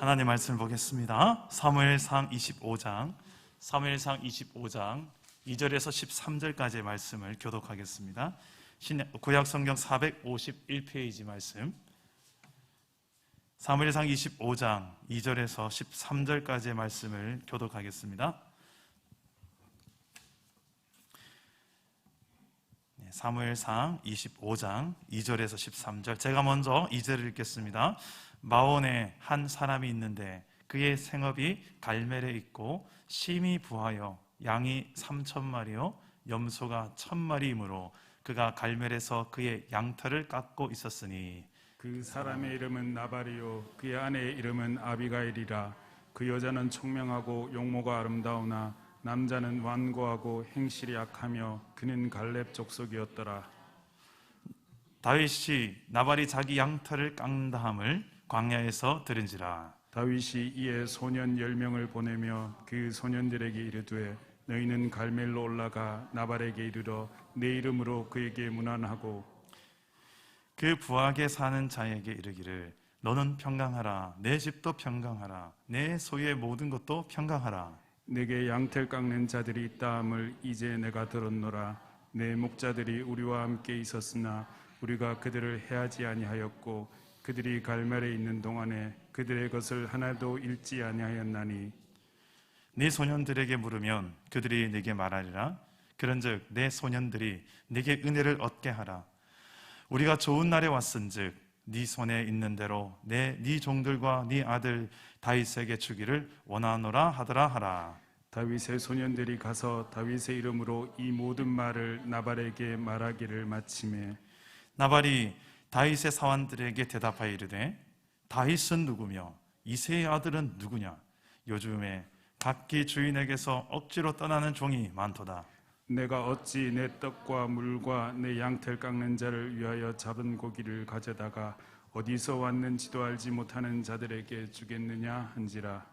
하나님 말씀을 보겠습니다. 사무엘상 25장 2절에서 13절까지의 말씀을 교독하겠습니다. 구약성경 451페이지 말씀, 사무엘상 25장 2절에서 13절까지의 말씀을 교독하겠습니다. 사무엘상 25장 2절에서 13절, 제가 먼저 2절을 읽겠습니다. 마온에 한 사람이 있는데 그의 생업이 갈멜에 있고 심히 부하여 양이 3,000마리요 염소가 1,000마리이므로 그가 갈멜에서 그의 양털을 깎고 있었으니 그 사람의 이름은 나발이요 그의 아내의 이름은 아비가일이라. 그 여자는 총명하고 용모가 아름다우나 남자는 완고하고 행실이 약하며 그는 갈렙 족속이었더라. 다윗이 나발이 자기 양털을 깎는다함을 광야에서 들은지라. 다윗이 이에 소년 10명을 보내며 그 소년들에게 이르되 너희는 갈멜로 올라가 나발에게 이르러 내 이름으로 그에게 문안하고 그 부하게 사는 자에게 이르기를 너는 평강하라, 내 집도 평강하라, 내 소유의 모든 것도 평강하라. 내게 양털 깎는 자들이 있다함을 이제 내가 들었노라. 내 목자들이 우리와 함께 있었으나 우리가 그들을 해하지 아니하였고 그들이 갈멜에 있는 동안에 그들의 것을 하나도 잃지 아니하였나니 네 소년들에게 물으면 그들이 네게 말하리라. 그런즉 내 소년들이 네게 은혜를 얻게 하라. 우리가 좋은 날에 왔은즉 네 손에 있는 대로 네 종들과 네 아들 다윗에게 주기를 원하노라 하더라 하라. 다윗의 소년들이 가서 다윗의 이름으로 이 모든 말을 나발에게 말하기를 마치매 나발이 다윗의 사환들에게 대답하여 이르되 다윗은 누구며 이새의 아들은 누구냐? 요즘에 각기 주인에게서 억지로 떠나는 종이 많도다. 내가 어찌 내 떡과 물과 내 양털 깎는 자를 위하여 잡은 고기를 가져다가 어디서 왔는지도 알지 못하는 자들에게 주겠느냐 한지라.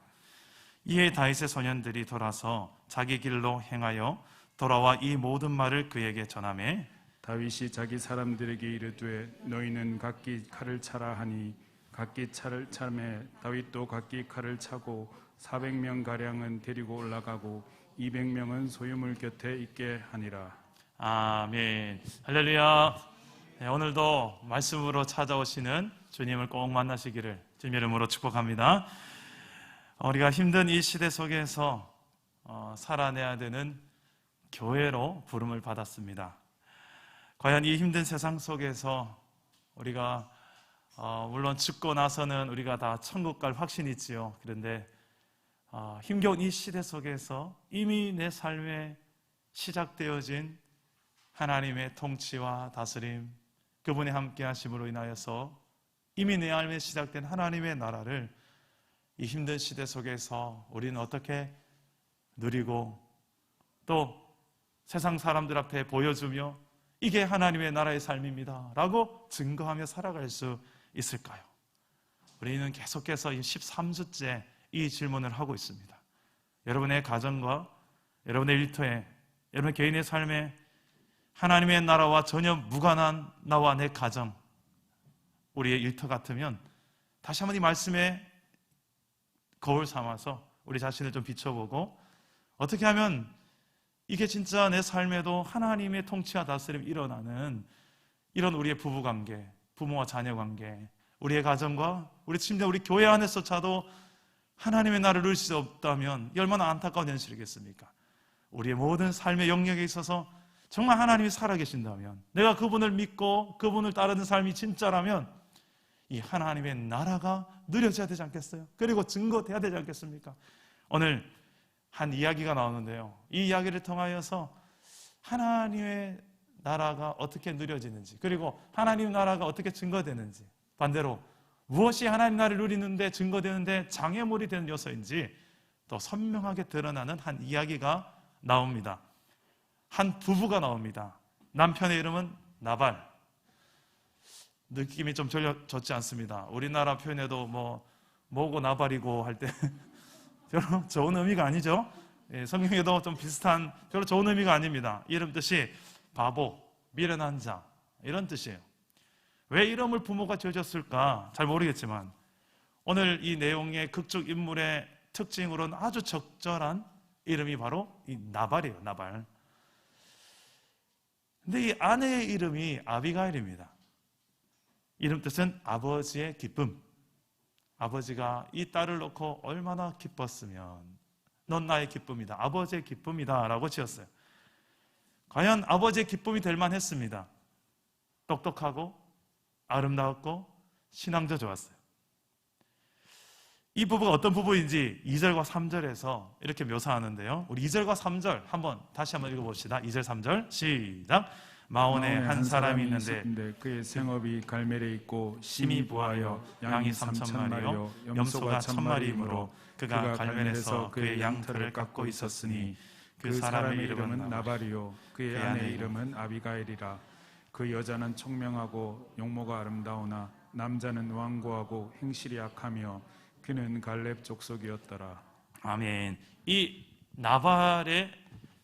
이에 다윗의 소년들이 돌아서 자기 길로 행하여 돌아와 이 모든 말을 그에게 전하매 다윗이 자기 사람들에게 이르되 너희는 각기 칼을 차라 하니 각기 차를 차매 다윗도 각기 칼을 차고 400명 가량은 데리고 올라가고 200명은 소유물 곁에 있게 하니라. 아멘. 할렐루야. 네, 오늘도 말씀으로 찾아오시는 주님을 꼭 만나시기를 주님 이름으로 축복합니다. 우리가 힘든 이 시대 속에서 살아내야 되는 교회로 부름을 받았습니다. 과연 이 힘든 세상 속에서 우리가 물론 죽고 나서는 우리가 다 천국 갈 확신이 있지요. 그런데 힘겨운 이 시대 속에서 이미 내 삶에 시작되어진 하나님의 통치와 다스림, 그분의 함께 하심으로 인하여서 이미 내 삶에 시작된 하나님의 나라를 이 힘든 시대 속에서 우리는 어떻게 누리고 또 세상 사람들 앞에 보여주며 이게 하나님의 나라의 삶입니다 라고 증거하며 살아갈 수 있을까요? 우리는 계속해서 13주째 이 질문을 하고 있습니다. 여러분의 가정과 여러분의 일터에, 여러분 개인의 삶에 하나님의 나라와 전혀 무관한 나와 내 가정, 우리의 일터 같으면 다시 한번 이 말씀에 거울 삼아서 우리 자신을 좀 비춰보고 어떻게 하면 이게 진짜 내 삶에도 하나님의 통치와 다스림이 일어나는 이런 우리의 부부관계, 부모와 자녀관계, 우리의 가정과 우리 침대, 우리 교회 안에서조차도 하나님의 나라를 누릴 수 없다면 얼마나 안타까운 현실이겠습니까? 우리의 모든 삶의 영역에 있어서 정말 하나님이 살아계신다면, 내가 그분을 믿고 그분을 따르는 삶이 진짜라면 이 하나님의 나라가 누려져야 되지 않겠어요? 그리고 증거돼야 되지 않겠습니까? 오늘 한 이야기가 나오는데요, 이 이야기를 통하여서 하나님의 나라가 어떻게 누려지는지, 그리고 하나님 나라가 어떻게 증거되는지, 반대로 무엇이 하나님 나라를 누리는데 증거되는데 장애물이 되는 요소인지 또 선명하게 드러나는 한 이야기가 나옵니다. 한 부부가 나옵니다. 남편의 이름은 나발. 느낌이 좀 좋지 않습니다. 우리나라 표현에도 뭐고 나발이고 할 때 별로 좋은 의미가 아니죠. 성경에도 좀 비슷한 별로 좋은 의미가 아닙니다. 이름 뜻이 바보, 미련한 자 이런 뜻이에요. 왜 이름을 부모가 지어줬을까 잘 모르겠지만 오늘 이 내용의 극적 인물의 특징으로는 아주 적절한 이름이 바로 이 나발이에요. 나발. 근데 이 아내의 이름이 아비가일입니다. 이름 뜻은 아버지의 기쁨. 아버지가 이 딸을 놓고 얼마나 기뻤으면 넌 나의 기쁨이다. 아버지의 기쁨이다 라고 지었어요. 과연 아버지의 기쁨이 될 만했습니다. 똑똑하고 아름다웠고 신앙도 좋았어요. 이 부부가 어떤 부부인지 2절과 3절에서 이렇게 묘사하는데요. 우리 2절과 3절 다시 한번 읽어봅시다. 2절 3절 시작. 마온에 한 사람이 있는데 그의 생업이 갈멜에 있고 심히 부하여 양이 3,000마리요 염소가 1,000마리이므로 그가 갈멜에서 그의 양털을 깎고 있었으니 그 사람의 이름은 나발이요 그의 아내의 이름은 아비가일이라. 그 여자는 총명하고 용모가 아름다우나 남자는 완고하고 행실이 악하며 그는 갈렙 족속이었더라. 아멘. 이 나발의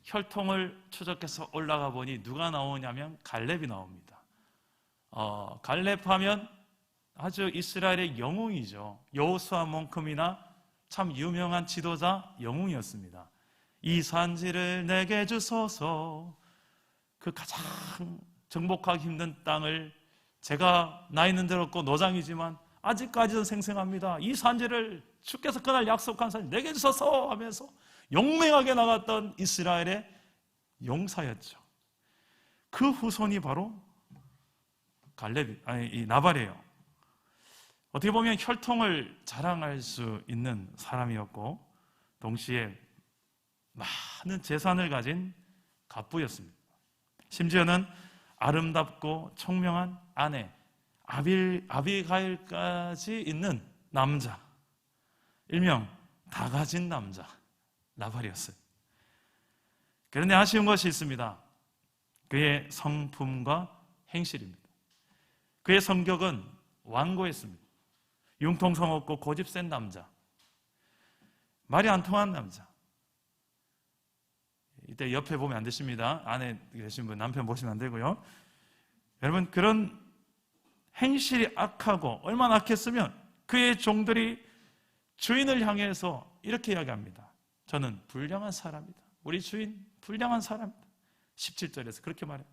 혈통을 추적해서 올라가 보니 누가 나오냐면 갈렙이 나옵니다. 갈렙하면 아주 이스라엘의 영웅이죠. 여호수아만큼이나 참 유명한 지도자 영웅이었습니다. 이 산지를 내게 주소서. 그 가장 정복하기 힘든 땅을 제가 나이는 들었고 노장이지만 아직까지도 생생합니다. 이 산지를 주께서 그날 약속한 산지 내게 주소서 하면서 용맹하게 나갔던 이스라엘의 용사였죠. 그 후손이 바로 이 나발이에요. 어떻게 보면 혈통을 자랑할 수 있는 사람이었고 동시에 많은 재산을 가진 갑부였습니다. 심지어는 아름답고 총명한 아내 아비가일까지 있는 남자, 일명 다 가진 남자 나발이었어요. 그런데 아쉬운 것이 있습니다. 그의 성품과 행실입니다. 그의 성격은 완고했습니다. 융통성 없고 고집 센 남자, 말이 안 통하는 남자. 이때 옆에 보면 안 되십니다. 안에 계신 분 남편 보시면 안 되고요. 여러분, 그런 행실이 악하고 얼마나 악했으면 그의 종들이 주인을 향해서 이렇게 이야기합니다. 저는 불량한 사람이다. 우리 주인 불량한 사람이다. 17절에서 그렇게 말해요.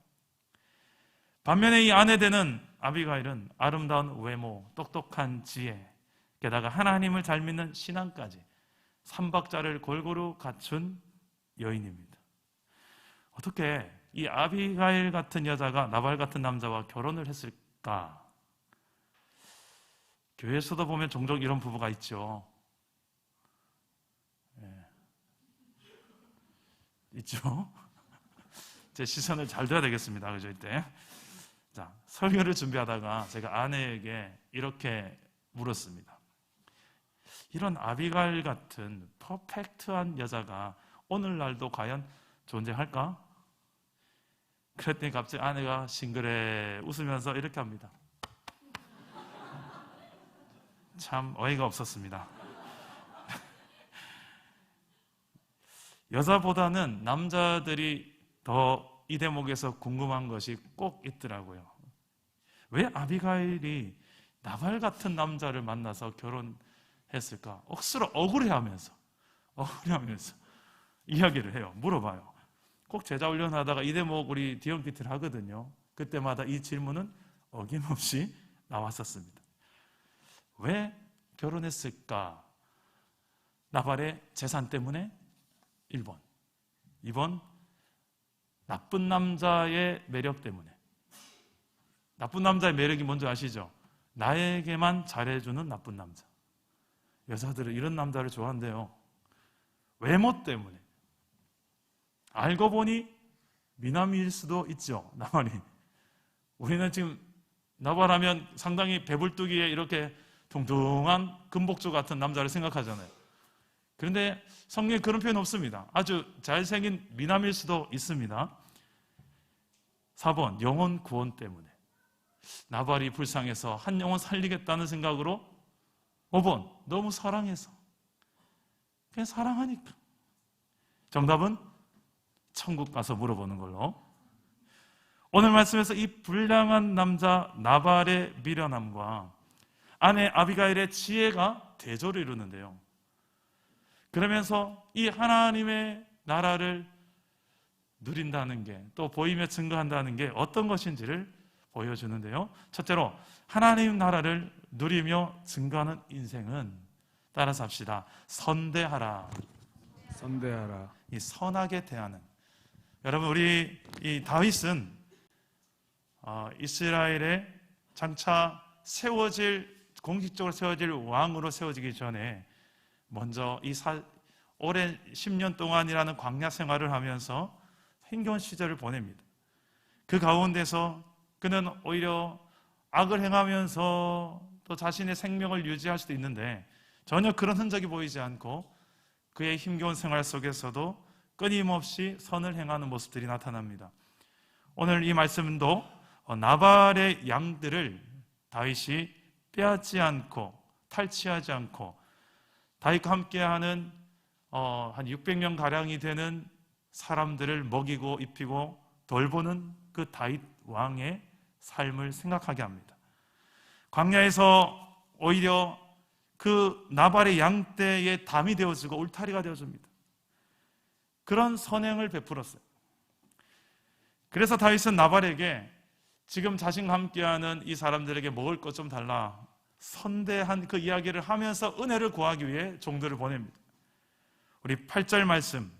반면에 이 아내 되는 아비가일은 아름다운 외모, 똑똑한 지혜, 게다가 하나님을 잘 믿는 신앙까지 삼박자를 골고루 갖춘 여인입니다. 어떻게 이 아비가일 같은 여자가 나발 같은 남자와 결혼을 했을까? 교회에서도 보면 종종 이런 부부가 있죠. 있죠? 제 시선을 잘 둬야 되겠습니다. 그죠? 이때. 자, 설교를 준비하다가 제가 아내에게 이렇게 물었습니다. 이런 아비가일 같은 퍼펙트한 여자가 오늘날도 과연 존재할까? 그랬더니 갑자기 아내가 싱그레 웃으면서 이렇게 합니다. 참 어이가 없었습니다. 여자보다는 남자들이 더 이 대목에서 궁금한 것이 꼭 있더라고요. 왜 아비가일이 나발 같은 남자를 만나서 결혼했을까? 억수로 억울해하면서 이야기를 해요. 물어봐요. 꼭 제자 훈련하다가 이 대목 우리 디언키트를 하거든요. 그때마다 이 질문은 어김없이 나왔었습니다. 왜 결혼했을까? 나발의 재산 때문에 1번. 2번, 나쁜 남자의 매력 때문에. 나쁜 남자의 매력이 뭔지 아시죠? 나에게만 잘해주는 나쁜 남자. 여자들은 이런 남자를 좋아한대요. 외모 때문에. 알고 보니 미남일 수도 있죠, 나발이. 우리는 지금 나발하면 상당히 배불뚝이에 이렇게 둥둥한 금복주 같은 남자를 생각하잖아요. 그런데 성경에 그런 표현 없습니다. 아주 잘생긴 미남일 수도 있습니다. 4번, 영혼 구원 때문에. 나발이 불쌍해서 한 영혼 살리겠다는 생각으로. 5번, 너무 사랑해서. 그냥 사랑하니까. 정답은 천국 가서 물어보는 걸로. 오늘 말씀에서 이 불량한 남자 나발의 미련함과 아내 아비가일의 지혜가 대조를 이루는데요. 그러면서 이 하나님의 나라를 누린다는 게, 또 보이며 증거한다는 게 어떤 것인지를 보여주는데요. 첫째로 하나님 나라를 누리며 증거하는 인생은, 따라서 합시다, 선대하라. 선대하라. 이 선하게 대하는. 여러분, 우리 이 다윗은 이스라엘에 장차 공식적으로 세워질 왕으로 세워지기 전에 먼저 오랜 10년 동안이라는 광야 생활을 하면서 힘겨운 시절을 보냅니다. 그 가운데서 그는 오히려 악을 행하면서 또 자신의 생명을 유지할 수도 있는데 전혀 그런 흔적이 보이지 않고 그의 힘겨운 생활 속에서도 끊임없이 선을 행하는 모습들이 나타납니다. 오늘 이 말씀도 나발의 양들을 다윗이 빼앗지 않고 탈취하지 않고 다윗과 함께하는 한 600명 가량이 되는 사람들을 먹이고 입히고 돌보는 그 다윗 왕의 삶을 생각하게 합니다. 광야에서 오히려 그 나발의 양떼의 담이 되어주고 울타리가 되어줍니다. 그런 선행을 베풀었어요. 그래서 다윗은 나발에게 지금 자신과 함께하는 이 사람들에게 먹을 것 좀 달라, 선대한 그 이야기를 하면서 은혜를 구하기 위해 종들을 보냅니다. 우리 8절 말씀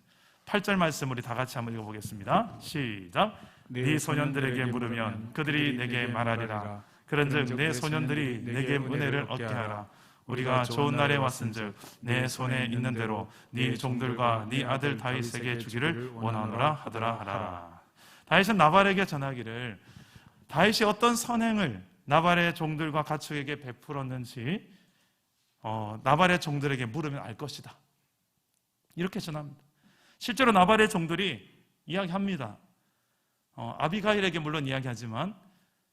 우리 다 같이 한번 읽어보겠습니다. 시작. 네 소년들에게 물으면 그들이 내게 말하리라. 그런즉 내 소년들이 내게 은혜를 얻게 하라. 우리가 좋은 날에 왔은즉 내 손에 있는 대로 네 종들과 네 아들 다윗에게 주기를 원하노라 하더라 하라. 다윗은 나발에게 전하기를, 다윗이 어떤 선행을 나발의 종들과 가축에게 베풀었는지 나발의 종들에게 물으면 알 것이다, 이렇게 전합니다. 실제로 나발의 종들이 이야기합니다. 아비가일에게 물론 이야기하지만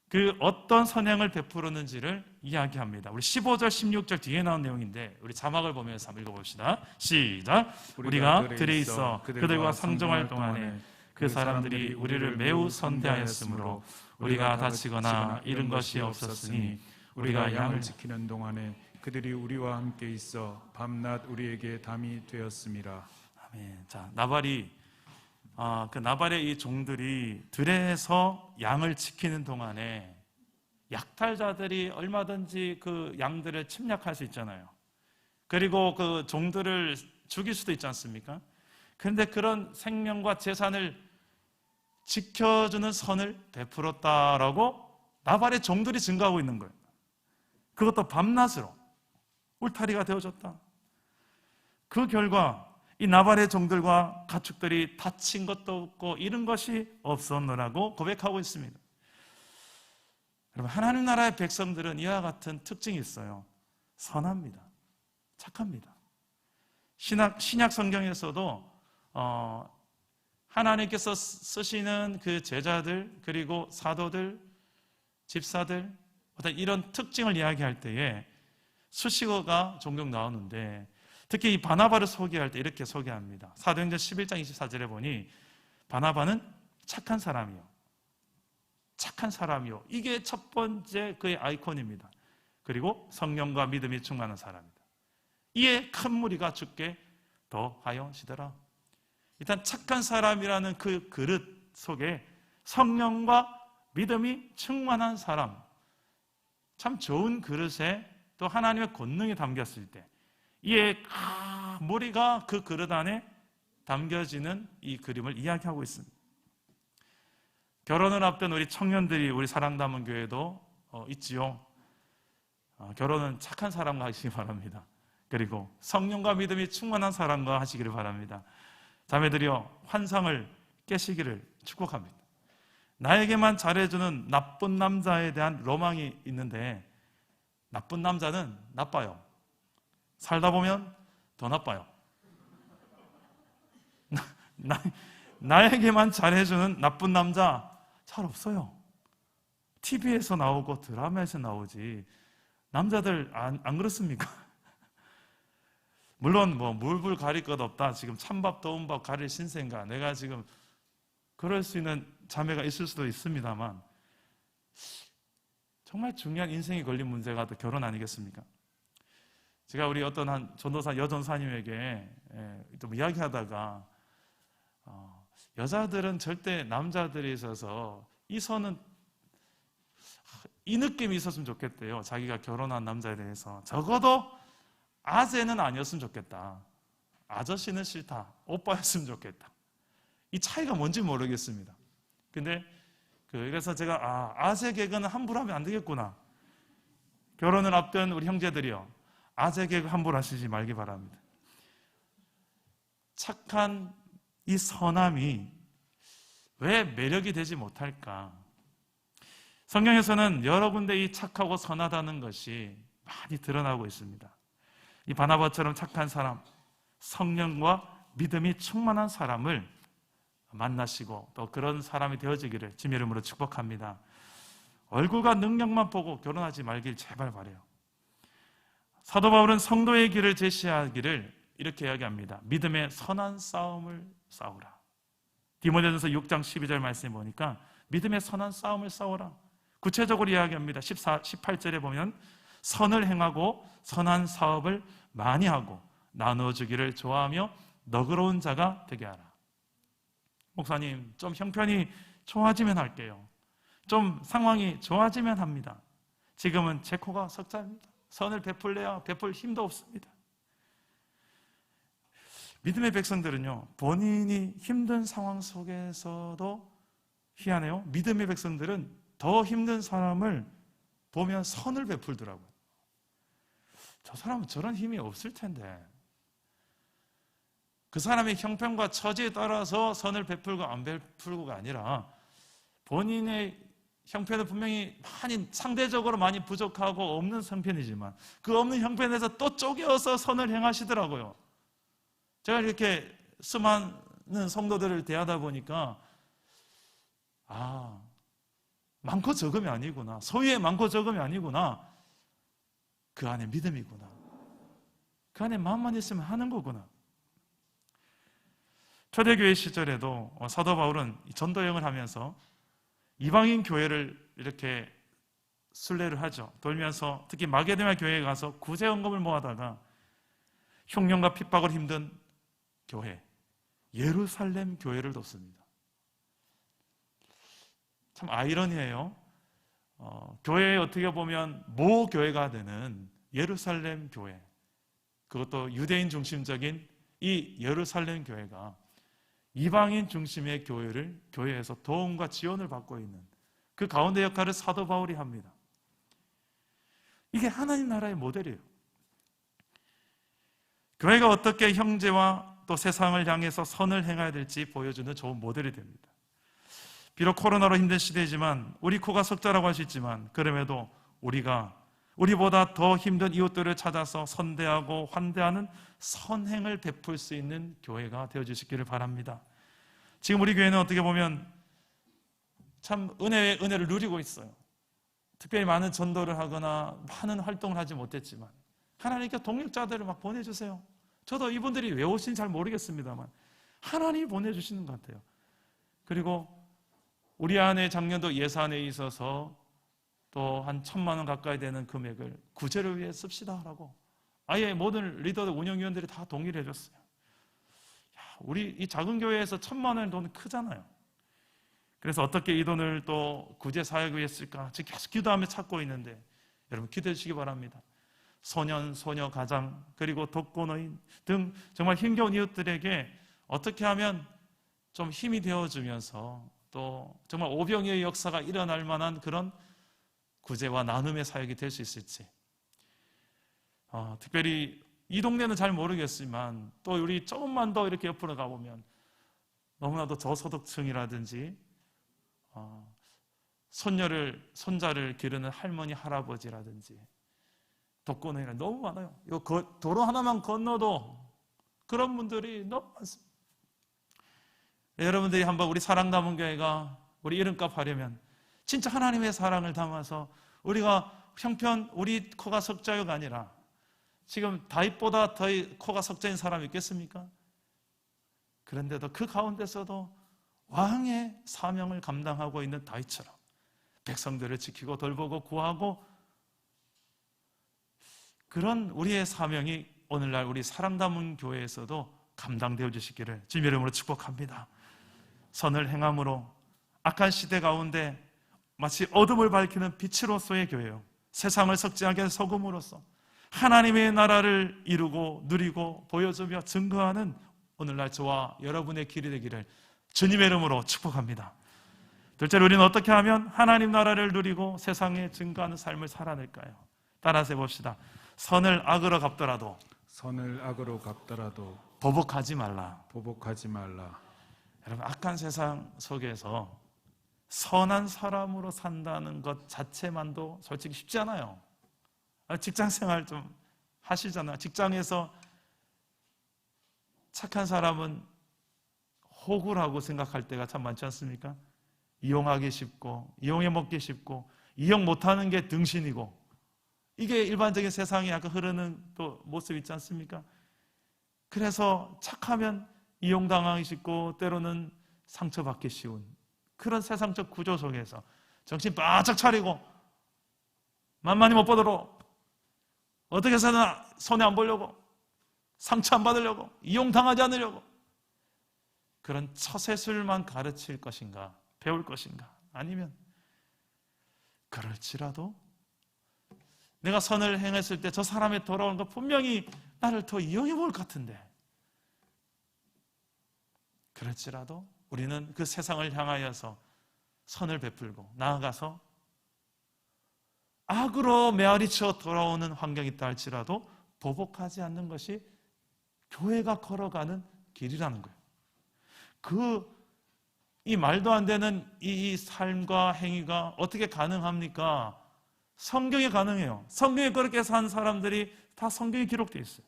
그 어떤 선행을 베풀었는지를 이야기합니다. 우리 15절 16절 뒤에 나온 내용인데 우리 자막을 보면서 한번 읽어봅시다. 시작. 우리가 들에 있어 그들과 상종할 동안에 그 사람들이 우리를 매우 선대하였으므로 우리가 다치거나 잃은 것이 없었으니 우리가 양을 지키는 동안에 그들이 우리와 함께 있어 밤낮 우리에게 담이 되었음이라. 아멘. 자, 그 나발의 이 종들이 들에서 양을 지키는 동안에 약탈자들이 얼마든지 그 양들을 침략할 수 있잖아요. 그리고 그 종들을 죽일 수도 있지 않습니까? 그런데 그런 생명과 재산을 지켜주는 선을 베풀었다라고 나발의 종들이 증거하고 있는 거예요. 그것도 밤낮으로 울타리가 되어졌다. 그 결과 이 나발의 종들과 가축들이 다친 것도 없고 잃은 것이 없었노라고 고백하고 있습니다. 여러분, 하나님 나라의 백성들은 이와 같은 특징이 있어요. 선합니다. 착합니다. 신약 성경에서도 하나님께서 쓰시는 그 제자들, 그리고 사도들, 집사들, 어떤 이런 특징을 이야기할 때에 수식어가 종종 나오는데, 특히 이 바나바를 소개할 때 이렇게 소개합니다. 사도행전 11장 24절에 보니 바나바는 착한 사람이요. 착한 사람이요. 이게 첫 번째 그의 아이콘입니다. 그리고 성령과 믿음이 충만한 사람입니다. 이에 큰 무리가 죽게 더하여지더라. 일단 착한 사람이라는 그 그릇 속에 성령과 믿음이 충만한 사람, 참 좋은 그릇에 또 하나님의 권능이 담겼을 때 이에 무리가 그 그릇 안에 담겨지는 이 그림을 이야기하고 있습니다. 결혼을 앞둔 우리 청년들이 우리 사랑담은 교회도 있지요. 결혼은 착한 사람과 하시기 바랍니다. 그리고 성령과 믿음이 충만한 사람과 하시기를 바랍니다. 자매들이여, 환상을 깨시기를 축복합니다. 나에게만 잘해주는 나쁜 남자에 대한 로망이 있는데 나쁜 남자는 나빠요. 살다 보면 더 나빠요. 나에게만 잘해주는 나쁜 남자 잘 없어요. TV에서 나오고 드라마에서 나오지 남자들 안 그렇습니까? 물론 뭐 물불 가릴 것 없다, 지금 찬밥 더운 밥 가릴 신세인가, 내가 지금 그럴 수 있는 자매가 있을 수도 있습니다만 정말 중요한 인생이 걸린 문제가 또 결혼 아니겠습니까? 제가 우리 어떤 한 전도사 여전사님에게 좀 이야기하다가 여자들은 절대 남자들이 있어서 이 선은 이 느낌이 있었으면 좋겠대요. 자기가 결혼한 남자에 대해서 적어도 아재는 아니었으면 좋겠다. 아저씨는 싫다. 오빠였으면 좋겠다. 이 차이가 뭔지 모르겠습니다. 근데 그래서 제가 아재 개그는 함부로 하면 안 되겠구나. 결혼을 앞둔 우리 형제들이요, 아재 개그 함부로 하시지 말기 바랍니다. 착한 이 선함이 왜 매력이 되지 못할까? 성경에서는 여러 군데 이 착하고 선하다는 것이 많이 드러나고 있습니다. 이 바나바처럼 착한 사람, 성령과 믿음이 충만한 사람을 만나시고 또 그런 사람이 되어지기를 주님의 이름으로 축복합니다. 얼굴과 능력만 보고 결혼하지 말길 제발 바라요. 사도 바울은 성도의 길을 제시하기를 이렇게 이야기합니다. 믿음의 선한 싸움을 싸우라. 디모데전서 6장 12절 말씀에 보니까 믿음의 선한 싸움을 싸우라. 구체적으로 이야기합니다. 18절에 보면 선을 행하고 선한 사업을 많이 하고 나누어주기를 좋아하며 너그러운 자가 되게 하라. 목사님, 좀 형편이 좋아지면 할게요. 좀 상황이 좋아지면 합니다. 지금은 제 코가 석자입니다. 선을 베풀래야 베풀 힘도 없습니다. 믿음의 백성들은요, 본인이 힘든 상황 속에서도 희한해요. 믿음의 백성들은 더 힘든 사람을 보면 선을 베풀더라고요. 저 사람은 저런 힘이 없을 텐데, 그 사람의 형편과 처지에 따라서 선을 베풀고 안 베풀고가 아니라 본인의 형편은 분명히 많이 상대적으로 많이 부족하고 없는 형편이지만 그 없는 형편에서 또 쪼개어서 선을 행하시더라고요. 제가 이렇게 수많은 성도들을 대하다 보니까 많고 적음이 아니구나, 소위에 많고 적음이 아니구나, 그 안에 믿음이구나, 그 안에 마음만 있으면 하는 거구나. 초대교회 시절에도 사도 바울은 전도여행을 하면서 이방인 교회를 이렇게 순례를 하죠. 돌면서 특히 마게도냐 교회에 가서 구제헌금을 모아다가 흉년과 핍박을 힘든 교회, 예루살렘 교회를 돕습니다. 참 아이러니해요. 교회에 어떻게 보면 모교회가 되는 예루살렘 교회, 그것도 유대인 중심적인 이 예루살렘 교회가 이방인 중심의 교회에서 도움과 지원을 받고 있는 그 가운데 역할을 사도 바울이 합니다. 이게 하나님 나라의 모델이에요. 교회가 어떻게 형제와 또 세상을 향해서 선을 행해야 될지 보여주는 좋은 모델이 됩니다. 비록 코로나로 힘든 시대이지만 우리 코가 석자라고 할 수 있지만 그럼에도 우리보다 더 힘든 이웃들을 찾아서 선대하고 환대하는 선행을 베풀 수 있는 교회가 되어주시기를 바랍니다. 지금 우리 교회는 어떻게 보면 참 은혜의 은혜를 누리고 있어요. 특별히 많은 전도를 하거나 많은 활동을 하지 못했지만 하나님께 동역자들을 막 보내주세요. 저도 이분들이 왜 오신지 잘 모르겠습니다만 하나님이 보내주시는 것 같아요. 그리고 우리 안에 작년도 예산에 있어서 또 한 1,000만 원 가까이 되는 금액을 구제를 위해 씁시다라고 아예 모든 리더들, 운영위원들이 다 동의를 해줬어요. 우리 이 작은 교회에서 1,000만 원의 돈은 크잖아요. 그래서 어떻게 이 돈을 또 구제 사역을 위해 쓸까 지금 계속 기도하며 찾고 있는데 여러분 기도해 주시기 바랍니다. 소년, 소녀, 가장, 그리고 독거노인 등 정말 힘겨운 이웃들에게 어떻게 하면 좀 힘이 되어주면서 또 정말 오병이의 역사가 일어날 만한 그런 구제와 나눔의 사역이 될 수 있을지, 특별히 이 동네는 잘 모르겠지만 또 우리 조금만 더 이렇게 옆으로 가보면 너무나도 저소득층이라든지 손자를 기르는 할머니, 할아버지라든지 독거노인이 너무 많아요. 도로 하나만 건너도 그런 분들이 너무 많습니다. 여러분들이 한번 우리 사랑 담은 교회가 우리 이름값 하려면 진짜 하나님의 사랑을 담아서 우리가 형편 우리 코가 석자요가 아니라 지금 다윗보다 더 코가 석자인 사람이 있겠습니까? 그런데도 그 가운데서도 왕의 사명을 감당하고 있는 다윗처럼 백성들을 지키고 돌보고 구하고, 그런 우리의 사명이 오늘날 우리 사랑 담은 교회에서도 감당되어 주시기를 주님 이름으로 축복합니다. 선을 행함으로 악한 시대 가운데 마치 어둠을 밝히는 빛으로서의 교회요, 세상을 석지하게 하는 소금으로서 하나님의 나라를 이루고 누리고 보여주며 증거하는 오늘날 저와 여러분의 길이 되기를 주님의 이름으로 축복합니다. 둘째로, 우리는 어떻게 하면 하나님 나라를 누리고 세상에 증거하는 삶을 살아낼까요? 따라서 해봅시다. 선을 악으로 갚더라도 보복하지 말라. 여러분, 악한 세상 속에서 선한 사람으로 산다는 것 자체만도 솔직히 쉽지 않아요. 직장 생활 좀 하시잖아요. 직장에서 착한 사람은 호구라고 생각할 때가 참 많지 않습니까? 이용하기 쉽고, 이용해 먹기 쉽고, 이용 못하는 게 등신이고, 이게 일반적인 세상에 약간 흐르는 또 모습 있지 않습니까? 그래서 착하면 이용당하기 쉽고, 때로는 상처받기 쉬운 그런 세상적 구조 속에서 정신 바짝 차리고 만만히 못 보도록 어떻게 해서든 손해 안 보려고, 상처 안 받으려고, 이용당하지 않으려고, 그런 처세술만 가르칠 것인가, 배울 것인가, 아니면 그럴지라도 내가 선을 행했을 때 저 사람이 돌아오는 거 분명히 나를 더 이용해 볼 것 같은데, 그럴지라도 우리는 그 세상을 향하여서 선을 베풀고 나아가서 악으로 메아리쳐 돌아오는 환경이 있다 할지라도 보복하지 않는 것이 교회가 걸어가는 길이라는 거예요. 이 말도 안 되는 이 삶과 행위가 어떻게 가능합니까? 성경에 가능해요. 성경에 그렇게 산 사람들이 다 성경에 기록되어 있어요.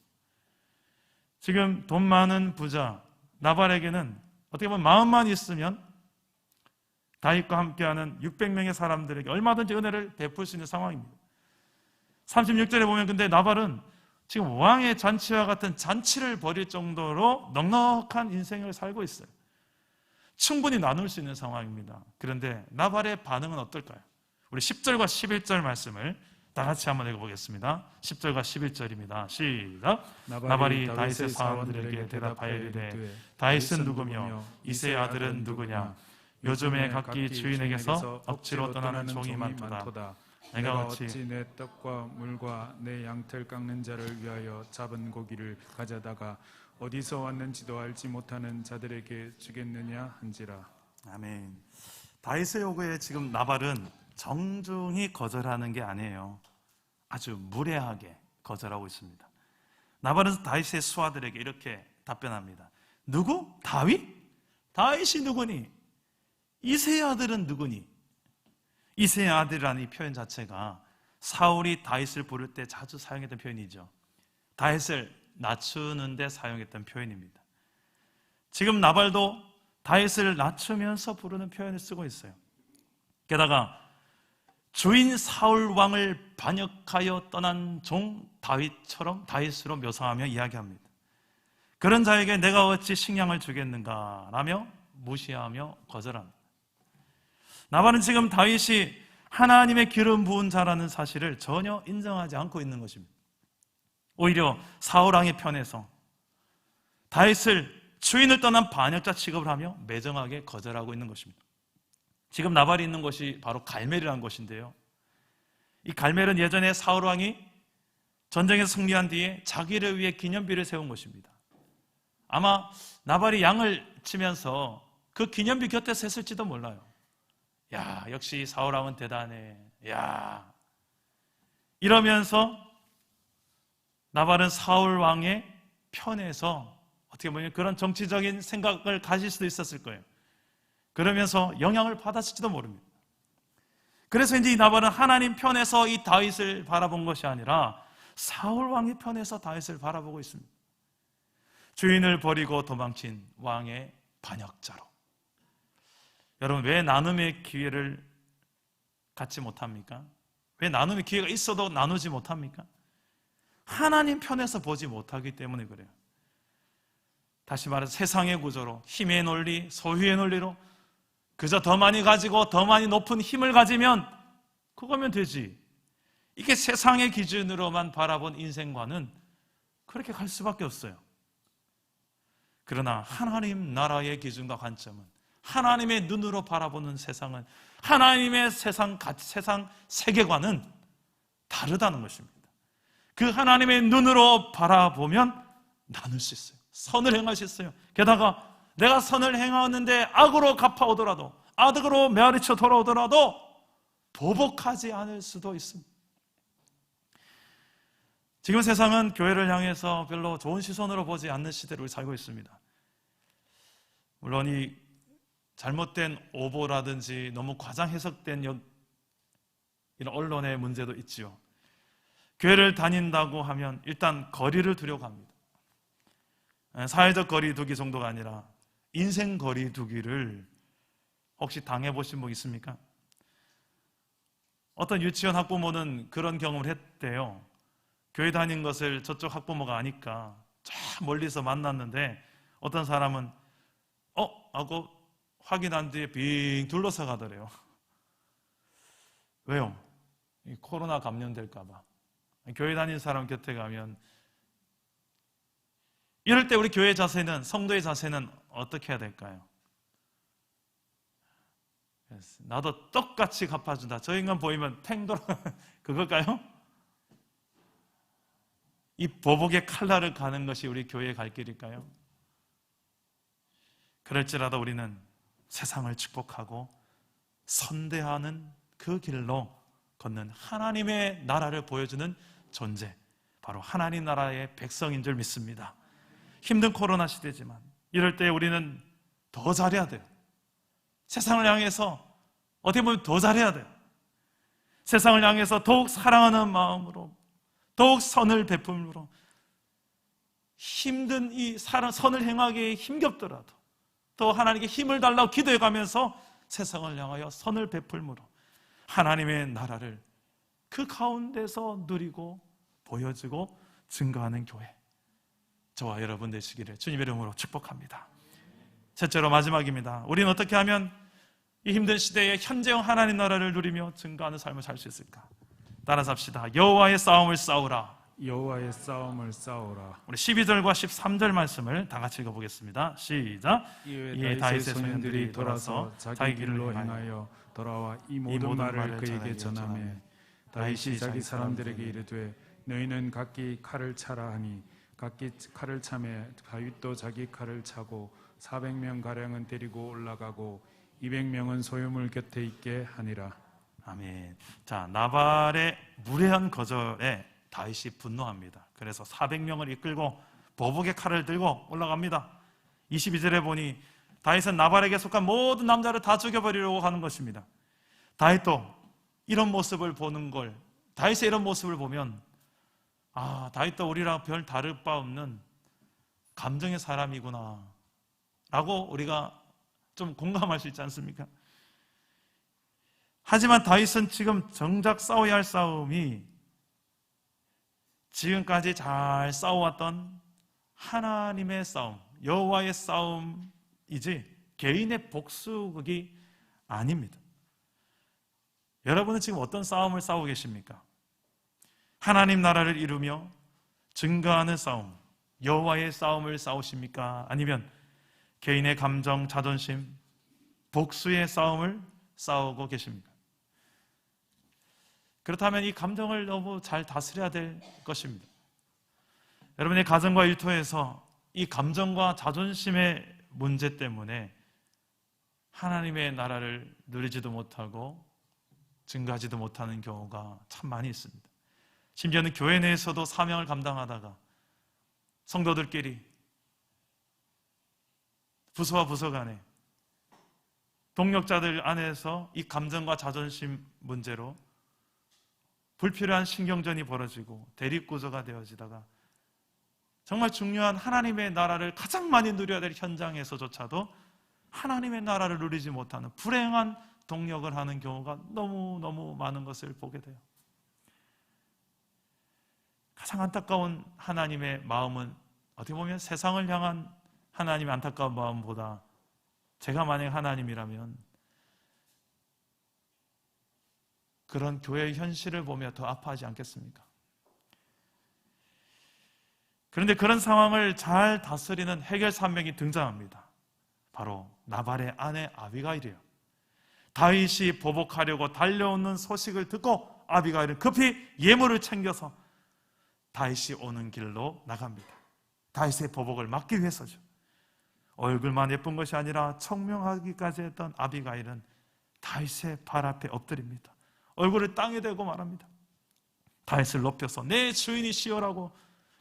지금 돈 많은 부자 나발에게는 어떻게 보면 마음만 있으면 다윗과 함께하는 600명의 사람들에게 얼마든지 은혜를 베풀 수 있는 상황입니다. 36절에 보면 근데 나발은 지금 왕의 잔치와 같은 잔치를 벌일 정도로 넉넉한 인생을 살고 있어요. 충분히 나눌 수 있는 상황입니다. 그런데 나발의 반응은 어떨까요? 우리 10절과 11절 말씀을 다 같이 한번 읽어보겠습니다. 10절과 11절입니다. 시작. 나발이 다윗의 사람들에게 대답하여 이르되 다윗은 누구며 이새의 아들은 누구냐? 요즘에 각기 주인에게서 억지로 떠나는 종이 많도다. 내가 어찌 내 떡과 물과 내 양털 깎는 자를 위하여 잡은 고기를 가져다가 어디서 왔는지도 알지 못하는 자들에게 주겠느냐 한지라. 아멘. 다윗의 요구에 지금 나발은 정중히 거절하는 게 아니에요. 아주 무례하게 거절하고 있습니다. 나발은 다윗의 수하들에게 이렇게 답변합니다. 누구? 다윗? 다윗이 누구니? 이새의 아들은 누구니? 이새의 아들이라는 이 표현 자체가 사울이 다윗을 부를 때 자주 사용했던 표현이죠. 다윗을 낮추는 데 사용했던 표현입니다. 지금 나발도 다윗을 낮추면서 부르는 표현을 쓰고 있어요. 게다가 주인 사울 왕을 반역하여 떠난 종 다윗처럼 다윗으로 묘사하며 이야기합니다. 그런 자에게 내가 어찌 식량을 주겠는가 라며 무시하며 거절합니다. 나발은 지금 다윗이 하나님의 기름 부은 자라는 사실을 전혀 인정하지 않고 있는 것입니다. 오히려 사울 왕의 편에서 다윗을 주인을 떠난 반역자 취급을 하며 매정하게 거절하고 있는 것입니다. 지금 나발이 있는 곳이 바로 갈멜이라는 곳인데요, 이 갈멜은 예전에 사울 왕이 전쟁에서 승리한 뒤에 자기를 위해 기념비를 세운 곳입니다. 아마 나발이 양을 치면서 그 기념비 곁에서 했을지도 몰라요. 야, 역시 사울 왕은 대단해. 야, 이러면서 나발은 사울 왕의 편에서 어떻게 보면 그런 정치적인 생각을 가질 수도 있었을 거예요. 그러면서 영향을 받았을지도 모릅니다. 그래서 이제 이 나발은 하나님 편에서 이 다윗을 바라본 것이 아니라 사울 왕의 편에서 다윗을 바라보고 있습니다. 주인을 버리고 도망친 왕의 반역자로. 여러분, 왜 나눔의 기회를 갖지 못합니까? 왜 나눔의 기회가 있어도 나누지 못합니까? 하나님 편에서 보지 못하기 때문에 그래요. 다시 말해서 세상의 구조로, 힘의 논리, 소유의 논리로 그저 더 많이 가지고 더 많이 높은 힘을 가지면 그거면 되지. 이게 세상의 기준으로만 바라본 인생과는 그렇게 갈 수밖에 없어요. 그러나 하나님 나라의 기준과 관점은, 하나님의 눈으로 바라보는 세상은, 하나님의 세상 세계관은 다르다는 것입니다. 그 하나님의 눈으로 바라보면 나눌 수 있어요. 선을 행할 수 있어요. 게다가 내가 선을 행하는데 악으로 갚아오더라도, 악으로 메아리쳐 돌아오더라도 보복하지 않을 수도 있습니다. 지금 세상은 교회를 향해서 별로 좋은 시선으로 보지 않는 시대를 살고 있습니다. 물론 이 잘못된 오보라든지 너무 과장 해석된 이런 언론의 문제도 있지요. 교회를 다닌다고 하면 일단 거리를 두려고 합니다. 사회적 거리 두기 정도가 아니라 인생 거리 두기를 혹시 당해보신 분 있습니까? 어떤 유치원 학부모는 그런 경험을 했대요. 교회 다닌 것을 저쪽 학부모가 아니까 저 멀리서 만났는데 어떤 사람은 하고 확인한 뒤에 빙 둘러서 가더래요. 왜요? 코로나 감염될까 봐. 교회 다니는 사람 곁에 가면, 이럴 때 우리 교회 자세는, 성도의 자세는 어떻게 해야 될까요? 나도 똑같이 갚아준다. 저 인간 보이면 탱 돌아 그걸까요? 이 보복의 칼날을 가는 것이 우리 교회의 갈 길일까요? 그럴지라도 우리는 세상을 축복하고 선대하는 그 길로 걷는 하나님의 나라를 보여주는 존재, 바로 하나님 나라의 백성인 줄 믿습니다. 힘든 코로나 시대지만 이럴 때 우리는 더 잘해야 돼요. 세상을 향해서 어떻게 보면 더 잘해야 돼요. 세상을 향해서 더욱 사랑하는 마음으로, 더욱 선을 베품으로, 힘든 이 선을 행하기에 힘겹더라도 또 하나님께 힘을 달라고 기도해가면서 세상을 향하여 선을 베풀므로 하나님의 나라를 그 가운데서 누리고 보여주고 증거하는 교회, 저와 여러분 되시기를 주님의 이름으로 축복합니다. 셋째로 마지막입니다. 우리는 어떻게 하면 이 힘든 시대에 현재형 하나님 나라를 누리며 증거하는 삶을 살 수 있을까? 따라서 합시다. 여호와의 싸움을 싸우라. 여호와의 싸움을 싸우라. 우리 12절과 13절 말씀을 다 같이 읽어보겠습니다. 시작. 이에 다윗의 소년들이 돌아서 자기 길로 행하여 돌아와 이 모든 말을 그에게 전하매 다윗이 자기 사람들에게 이르되 너희는 각기 칼을 차라 하니 각기 칼을 차매 다윗도 자기 칼을 차고 400명 가량은 데리고 올라가고 200명은 소유물 곁에 있게 하니라. 아멘. 자, 나발의 무례한 거절에 다윗이 분노합니다. 그래서 400명을 이끌고 보복의 칼을 들고 올라갑니다. 22절에 보니 다윗은 나발에게 속한 모든 남자를 다 죽여버리려고 하는 것입니다. 다윗도 이런 모습을 보는 걸, 다윗의 이런 모습을 보면 다윗도 우리랑 별 다를 바 없는 감정의 사람이구나 라고 우리가 좀 공감할 수 있지 않습니까? 하지만 다윗은 지금 정작 싸워야 할 싸움이 지금까지 잘 싸워왔던 하나님의 싸움, 여호와의 싸움이지 개인의 복수극이 아닙니다. 여러분은 지금 어떤 싸움을 싸우고 계십니까? 하나님 나라를 이루며 증거하는 싸움, 여호와의 싸움을 싸우십니까? 아니면 개인의 감정, 자존심, 복수의 싸움을 싸우고 계십니까? 그렇다면 이 감정을 너무 잘 다스려야 될 것입니다. 여러분의 가정과 일터에서 이 감정과 자존심의 문제 때문에 하나님의 나라를 누리지도 못하고 증거하지도 못하는 경우가 참 많이 있습니다. 심지어는 교회 내에서도 사명을 감당하다가 성도들끼리 부서와 부서 간에 동력자들 안에서 이 감정과 자존심 문제로 불필요한 신경전이 벌어지고 대립구조가 되어지다가 정말 중요한 하나님의 나라를 가장 많이 누려야 될 현장에서조차도 하나님의 나라를 누리지 못하는 불행한 동력을 하는 경우가 너무너무 많은 것을 보게 돼요. 가장 안타까운 하나님의 마음은 어떻게 보면 세상을 향한 하나님의 안타까운 마음보다 제가 만약 하나님이라면 그런 교회의 현실을 보며 더 아파하지 않겠습니까? 그런데 그런 상황을 잘 다스리는 해결사 한 명이 등장합니다. 바로 나발의 아내 아비가일이에요. 다윗이 보복하려고 달려오는 소식을 듣고 아비가일은 급히 예물을 챙겨서 다윗이 오는 길로 나갑니다. 다윗의 보복을 막기 위해서죠. 얼굴만 예쁜 것이 아니라 청명하기까지 했던 아비가일은 다윗의 발 앞에 엎드립니다. 얼굴을 땅에 대고 말합니다. 다윗을 높여서 내 주인이시여라고.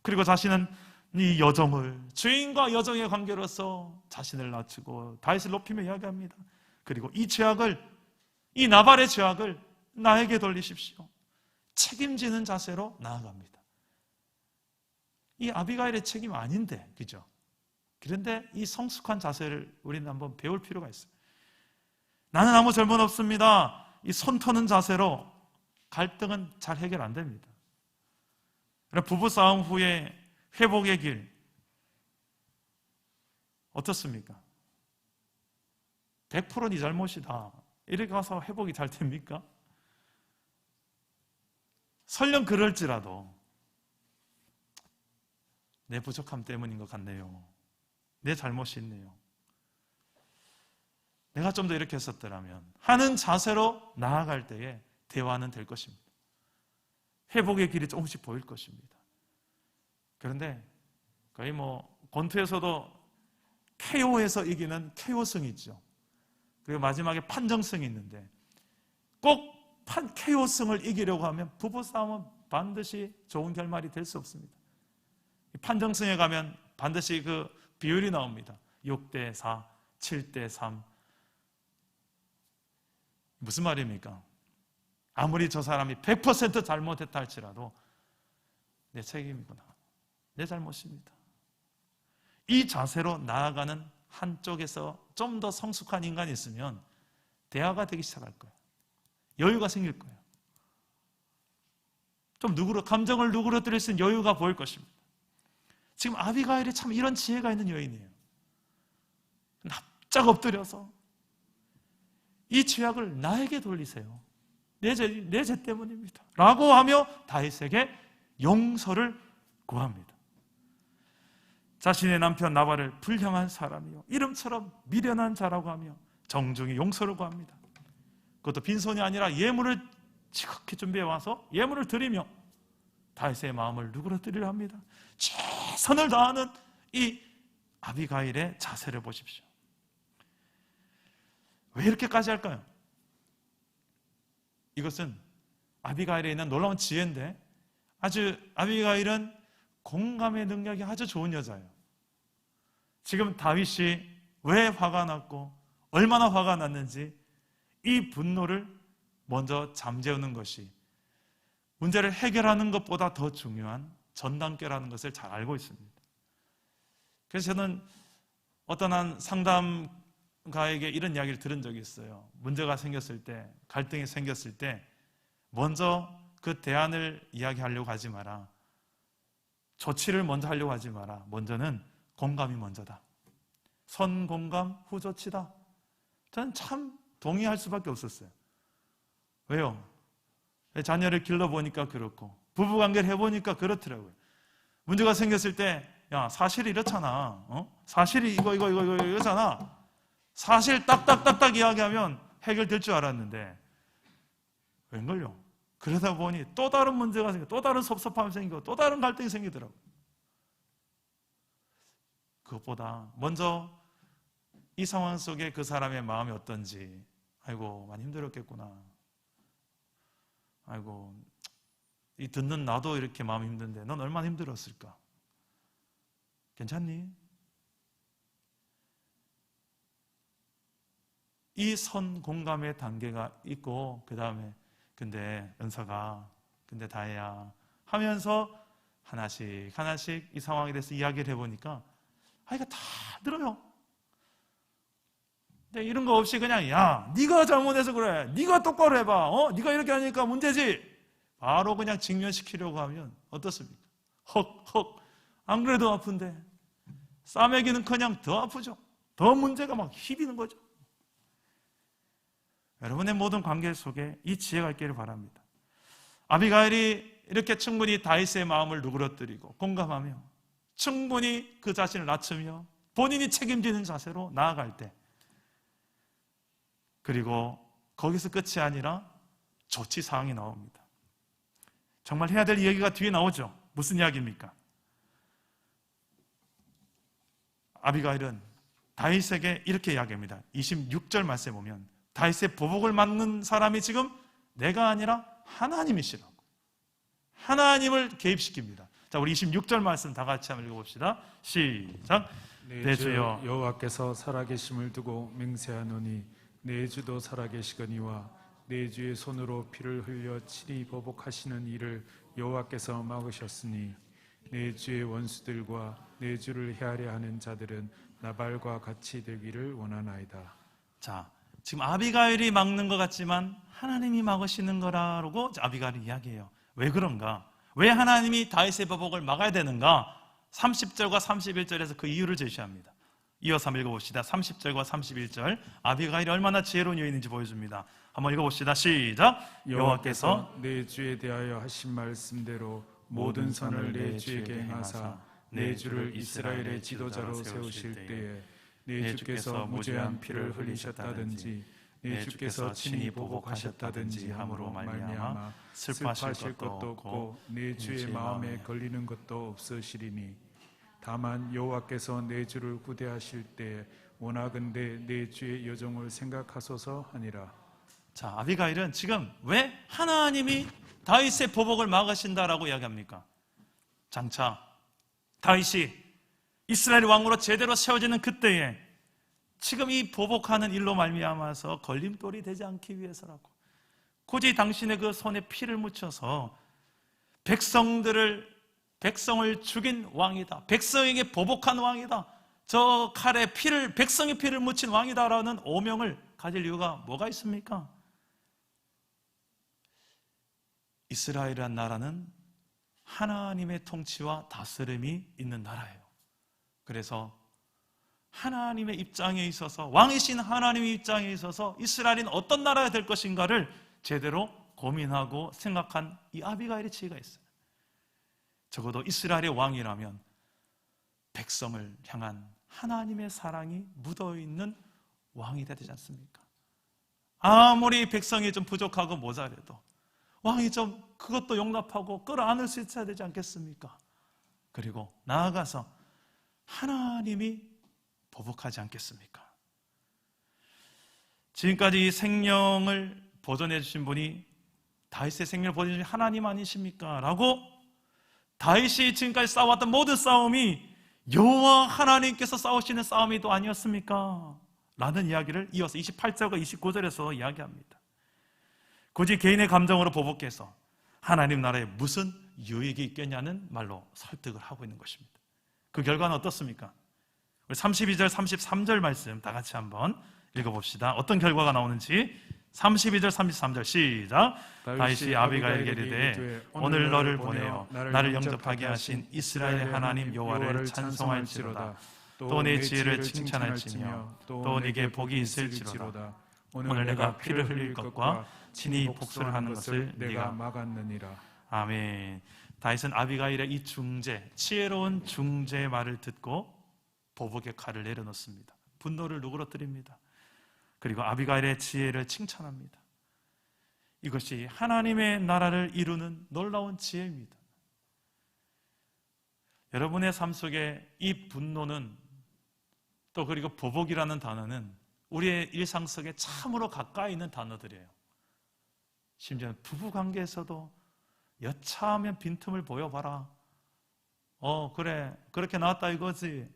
그리고 자신은 이 여종을, 주인과 여종의 관계로서 자신을 낮추고 다윗을 높이며 이야기합니다. 그리고 이 죄악을, 이 나발의 죄악을 나에게 돌리십시오. 책임지는 자세로 나아갑니다. 이 아비가일의 책임 아닌데, 그죠? 그런데 이 성숙한 자세를 우리는 한번 배울 필요가 있어요. 나는 아무 잘못 없습니다. 이 손 터는 자세로 갈등은 잘 해결 안 됩니다. 부부싸움 후에 회복의 길 어떻습니까? 100% 네 잘못이다 이렇게 가서 회복이 잘 됩니까? 설령 그럴지라도 내 부족함 때문인 것 같네요. 내 잘못이 있네요. 내가 좀 더 이렇게 했었더라면 하는 자세로 나아갈 때에 대화는 될 것입니다. 회복의 길이 조금씩 보일 것입니다. 그런데 거의 권투에서도 KO에서 이기는 KO승이 있죠. 그리고 마지막에 판정승이 있는데 꼭 KO승을 이기려고 하면 부부싸움은 반드시 좋은 결말이 될 수 없습니다. 판정승에 가면 반드시 그 비율이 나옵니다. 6대4, 7대3. 무슨 말입니까? 아무리 저 사람이 100% 잘못했다 할지라도 내 책임이구나. 내 잘못입니다. 이 자세로 나아가는 한쪽에서 좀 더 성숙한 인간이 있으면 대화가 되기 시작할 거예요. 여유가 생길 거예요. 좀 감정을 누그러뜨릴 수 있는 여유가 보일 것입니다. 지금 아비가일이 참 이런 지혜가 있는 여인이에요. 납작 엎드려서 이 죄악을 나에게 돌리세요. 내 죄 때문입니다. 라고 하며 다윗에게 용서를 구합니다. 자신의 남편 나발을 불량한 사람이요 이름처럼 미련한 자라고 하며 정중히 용서를 구합니다. 그것도 빈손이 아니라 예물을 지극히 준비해 와서 예물을 드리며 다윗의 마음을 누그러뜨리려 합니다. 최선을 다하는 이 아비가일의 자세를 보십시오. 왜 이렇게까지 할까요? 이것은 아비가일에 있는 놀라운 지혜인데 아비가일은 공감의 능력이 아주 좋은 여자예요. 지금 다윗이 왜 화가 났고 얼마나 화가 났는지 이 분노를 먼저 잠재우는 것이 문제를 해결하는 것보다 더 중요한 전 단계라는 것을 잘 알고 있습니다. 그래서 저는 어떤 한 상담가에게 이런 이야기를 들은 적이 있어요. 문제가 생겼을 때, 갈등이 생겼을 때 먼저 그 대안을 이야기하려고 하지 마라. 조치를 먼저 하려고 하지 마라. 먼저는 공감이 먼저다. 선공감 후조치다. 저는 참 동의할 수밖에 없었어요. 왜요? 자녀를 길러보니까 그렇고 부부관계를 해보니까 그렇더라고요. 문제가 생겼을 때 야 사실이 이렇잖아. 사실이 이거잖아. 사실 딱딱딱딱 이야기하면 해결될 줄 알았는데 웬걸요? 그러다 보니 또 다른 문제가 생기고 또 다른 섭섭함이 생기고 또 다른 갈등이 생기더라고요. 그것보다 먼저 이 상황 속에 그 사람의 마음이 어떤지 아이고 많이 힘들었겠구나. 아이고 이 듣는 나도 이렇게 마음이 힘든데 넌 얼마나 힘들었을까? 괜찮니? 이 선 공감의 단계가 있고 그 다음에 근데 은서가 근데 다혜야 하면서 하나씩 이 상황에 대해서 이야기를 해보니까 이거 다 들어요. 근데 이런 거 없이 그냥 야 네가 잘못해서 그래. 네가 똑바로 해봐. 네가 이렇게 하니까 문제지. 바로 그냥 직면시키려고 하면 어떻습니까? 헉 안 그래도 아픈데 싸매기는 그냥 더 아프죠. 더 문제가 막 휘비는 거죠. 여러분의 모든 관계 속에 이 지혜가 있기를 바랍니다. 아비가일이 이렇게 충분히 다윗의 마음을 누그러뜨리고 공감하며 충분히 그 자신을 낮추며 본인이 책임지는 자세로 나아갈 때, 그리고 거기서 끝이 아니라 조치 사항이 나옵니다. 정말 해야 될 이야기가 뒤에 나오죠. 무슨 이야기입니까? 아비가일은 다윗에게 이렇게 이야기합니다. 26절 말씀에 보면 다윗의 보복을 막는 사람이 지금 내가 아니라 하나님이시라고, 하나님을 개입시킵니다. 자, 우리 26절 말씀 다 같이 한번 읽어봅시다. 시작. 내 주여 여호와께서 살아계심을 두고 맹세하노니 내 주도 살아계시거니와 내 주의 손으로 피를 흘려 친히 보복하시는 일을 여호와께서 막으셨으니 내 주의 원수들과 내 주를 헤아려 하는 자들은 나발과 같이 되기를 원하나이다. 자, 지금 아비가일이 막는 것 같지만 하나님이 막으시는 거라고 아비가일이 이야기해요. 왜 그런가? 왜 하나님이 다윗의 보복을 막아야 되는가? 30절과 31절에서 그 이유를 제시합니다. 이어서 한번 읽어봅시다. 30절과 31절, 아비가일이 얼마나 지혜로운 여인인지 보여줍니다. 한번 읽어봅시다. 시작. 여호와께서 내 주에 대하여 하신 말씀대로 모든 선을 내 주에게 행하사 내 주를 이스라엘의 지도자로 세우실 때에 내 주께서 무죄한 피를 흘리셨다든지 내 주께서 친히 보복하셨다든지 함으로 말미암아 슬퍼하실 것도 없고 내 주의 마음에 걸리는 것도 없으시리니 다만 여호와께서 내 주를 구대하실 때 원하건대 내 주의 여종을 생각하소서 하니라. 자, 아비가일은 지금 왜 하나님이 다윗의 보복을 막으신다라고 이야기합니까? 장차 다윗이 이스라엘 왕으로 제대로 세워지는 그때에 지금 이 보복하는 일로 말미암아서 걸림돌이 되지 않기 위해서라고, 굳이 당신의 그 손에 피를 묻혀서 백성을 죽인 왕이다, 백성에게 보복한 왕이다, 저 칼에 백성의 피를 묻힌 왕이다라는 오명을 가질 이유가 뭐가 있습니까? 이스라엘이란 나라는 하나님의 통치와 다스림이 있는 나라예요. 그래서 하나님의 입장에 있어서, 왕이신 하나님의 입장에 있어서 이스라엘은 어떤 나라가 될 것인가를 제대로 고민하고 생각한 이 아비가일의 지혜가 있어요. 적어도 이스라엘의 왕이라면 백성을 향한 하나님의 사랑이 묻어있는 왕이 돼야 되지 않습니까? 아무리 백성이 좀 부족하고 모자라도 왕이 좀 그것도 용납하고 끌어안을 수 있어야 되지 않겠습니까? 그리고 나아가서 하나님이 보복하지 않겠습니까? 지금까지 이 생명을 보존해 주신 분이, 다윗의 생명을 보존해 주신 하나님 아니십니까? 라고, 다윗이 지금까지 싸워왔던 모든 싸움이 여호와 하나님께서 싸우시는 싸움이 또 아니었습니까? 라는 이야기를 이어서 28절과 29절에서 이야기합니다. 굳이 개인의 감정으로 보복해서 하나님 나라에 무슨 유익이 있겠냐는 말로 설득을 하고 있는 것입니다. 그 결과는 어떻습니까? 우리 32절, 33절 말씀 다 같이 한번 읽어봅시다. 어떤 결과가 나오는지. 32절, 33절 시작. 다윗이 아비가일에게 이르되 오늘 너를 보내어 나를 영접하게 하신 이스라엘의 하나님 여호와를 찬송할지로다. 또 내 지혜를 칭찬할지며 또 네게 복이 있을지로다. 오늘 내가 피를 흘릴 것과 친히 복수를 하는 것을 네가 막았느니라. 아멘. 다윗은 아비가일의 이 중재, 지혜로운 중재의 말을 듣고 보복의 칼을 내려놓습니다. 분노를 누그러뜨립니다. 그리고 아비가일의 지혜를 칭찬합니다. 이것이 하나님의 나라를 이루는 놀라운 지혜입니다. 여러분의 삶 속에 이 분노는, 또 그리고 보복이라는 단어는 우리의 일상 속에 참으로 가까이 있는 단어들이에요. 심지어 부부관계에서도 여차하면 빈틈을 보여봐라. 그래, 그렇게 나왔다 이거지.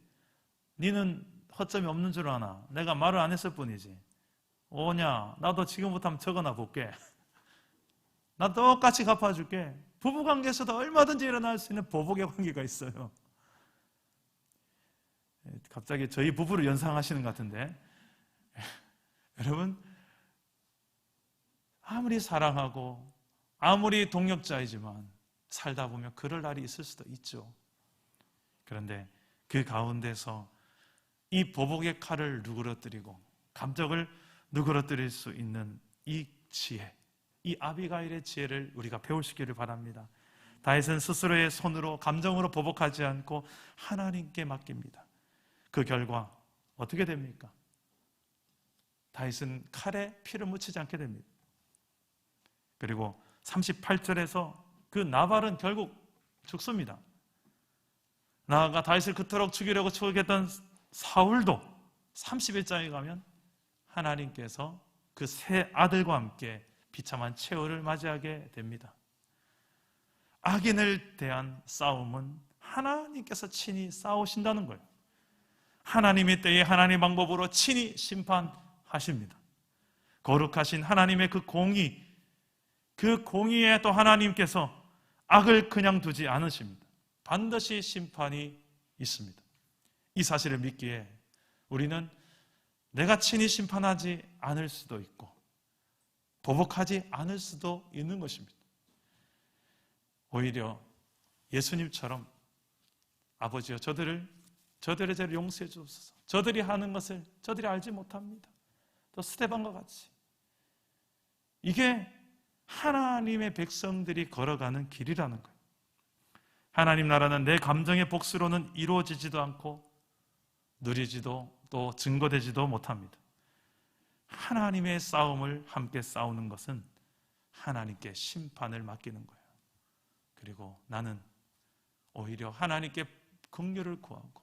니는 허점이 없는 줄 아나. 내가 말을 안 했을 뿐이지. 오냐, 나도 지금부터 한번 적어놔 볼게. 나 똑같이 갚아줄게. 부부관계에서도 얼마든지 일어날 수 있는 보복의 관계가 있어요. 갑자기 저희 부부를 연상하시는 것 같은데, 여러분, 아무리 사랑하고 아무리 동역자이지만 살다 보면 그럴 날이 있을 수도 있죠. 그런데 그 가운데서 이 보복의 칼을 누그러뜨리고 감정을 누그러뜨릴 수 있는 이 지혜, 이 아비가일의 지혜를 우리가 배울 수 있기를 바랍니다. 다윗은 스스로의 손으로 감정으로 보복하지 않고 하나님께 맡깁니다. 그 결과 어떻게 됩니까? 다윗은 칼에 피를 묻히지 않게 됩니다. 그리고 38절에서 그 나발은 결국 죽습니다. 나아가 다윗을 그토록 죽이려고 추격했던 사울도 30일장에 가면 하나님께서 그 세 아들과 함께 비참한 최후를 맞이하게 됩니다. 악인을 대한 싸움은 하나님께서 친히 싸우신다는 거예요. 하나님의 때에 하나님의 방법으로 친히 심판하십니다. 거룩하신 하나님의 그 공의, 그 공의에 또 하나님께서 악을 그냥 두지 않으십니다. 반드시 심판이 있습니다. 이 사실을 믿기에 우리는 내가 친히 심판하지 않을 수도 있고 보복하지 않을 수도 있는 것입니다. 오히려 예수님처럼 아버지여 저들의 죄를 용서해 주옵소서. 저들이 하는 것을 저들이 알지 못합니다. 또 스데반과 같이 이게 하나님의 백성들이 걸어가는 길이라는 거예요. 하나님 나라는 내 감정의 복수로는 이루어지지도 않고 누리지도 또 증거되지도 못합니다. 하나님의 싸움을 함께 싸우는 것은 하나님께 심판을 맡기는 거예요. 그리고 나는 오히려 하나님께 긍휼을 구하고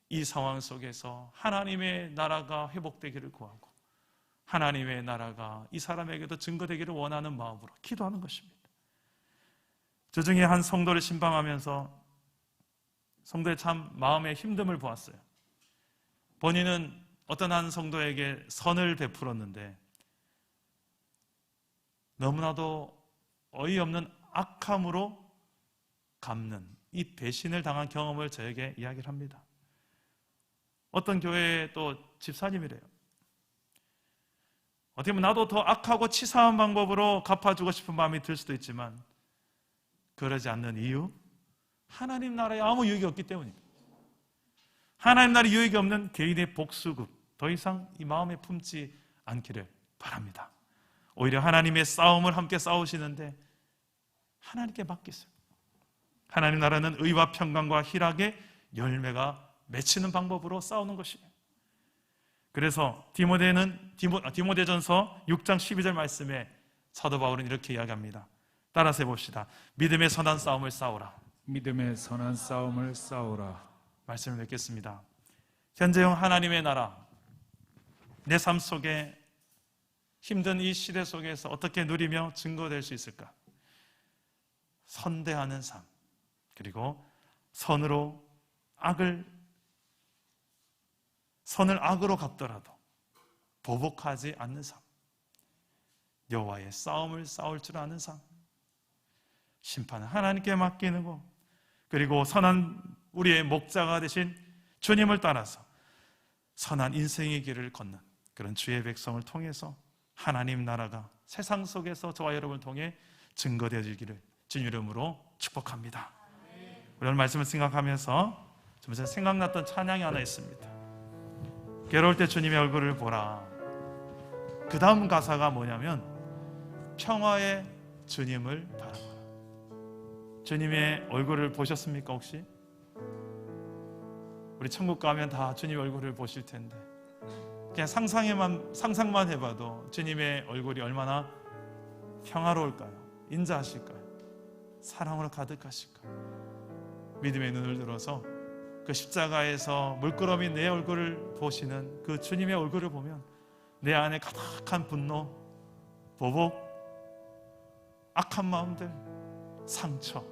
이 상황 속에서 하나님의 나라가 회복되기를 구하고 하나님의 나라가 이 사람에게도 증거되기를 원하는 마음으로 기도하는 것입니다. 저 중에 한 성도를 신방하면서 성도의 참 마음의 힘듦을 보았어요. 본인은 어떤 한 성도에게 선을 베풀었는데 너무나도 어이없는 악함으로 갚는 이 배신을 당한 경험을 저에게 이야기를 합니다. 어떤 교회의 또 집사님이래요. 어떻게 보면 나도 더 악하고 치사한 방법으로 갚아주고 싶은 마음이 들 수도 있지만 그러지 않는 이유? 하나님 나라에 아무 유익이 없기 때문입니다. 하나님 나라에 유익이 없는 개인의 복수급 더 이상 이 마음에 품지 않기를 바랍니다. 오히려 하나님의 싸움을 함께 싸우시는데 하나님께 맡기세요. 하나님 나라는 의와 평강과 희락의 열매가 맺히는 방법으로 싸우는 것이에요. 그래서 디모데전서 6장 12절 말씀에 사도 바울은 이렇게 이야기합니다. 따라서 해봅시다. 믿음의 선한 싸움을 싸우라. 믿음의 선한 싸움을 싸우라. 말씀을 맺겠습니다. 현재형 하나님의 나라, 내 삶 속에 힘든 이 시대 속에서 어떻게 누리며 증거될 수 있을까? 선대하는 삶, 그리고 선을 악으로 갚더라도 보복하지 않는 삶, 여호와의 싸움을 싸울 줄 아는 삶, 심판은 하나님께 맡기는 것, 그리고 선한 우리의 목자가 되신 주님을 따라서 선한 인생의 길을 걷는 그런 주의 백성을 통해서 하나님 나라가 세상 속에서 저와 여러분을 통해 증거되어지기를 주님 이름으로 축복합니다. 우리 오늘 말씀을 생각하면서 좀 전에 생각났던 찬양이 하나 있습니다. 괴로울 때 주님의 얼굴을 보라. 그 다음 가사가 뭐냐면 평화의 주님을 바라보라. 주님의 얼굴을 보셨습니까 혹시? 우리 천국 가면 다 주님의 얼굴을 보실 텐데 그냥 상상만 해봐도 주님의 얼굴이 얼마나 평화로울까요? 인자하실까요? 사랑으로 가득하실까요? 믿음의 눈을 들어서 그 십자가에서 물끄러미 내 얼굴을 보시는 그 주님의 얼굴을 보면 내 안에 가득한 분노, 보복, 악한 마음들, 상처,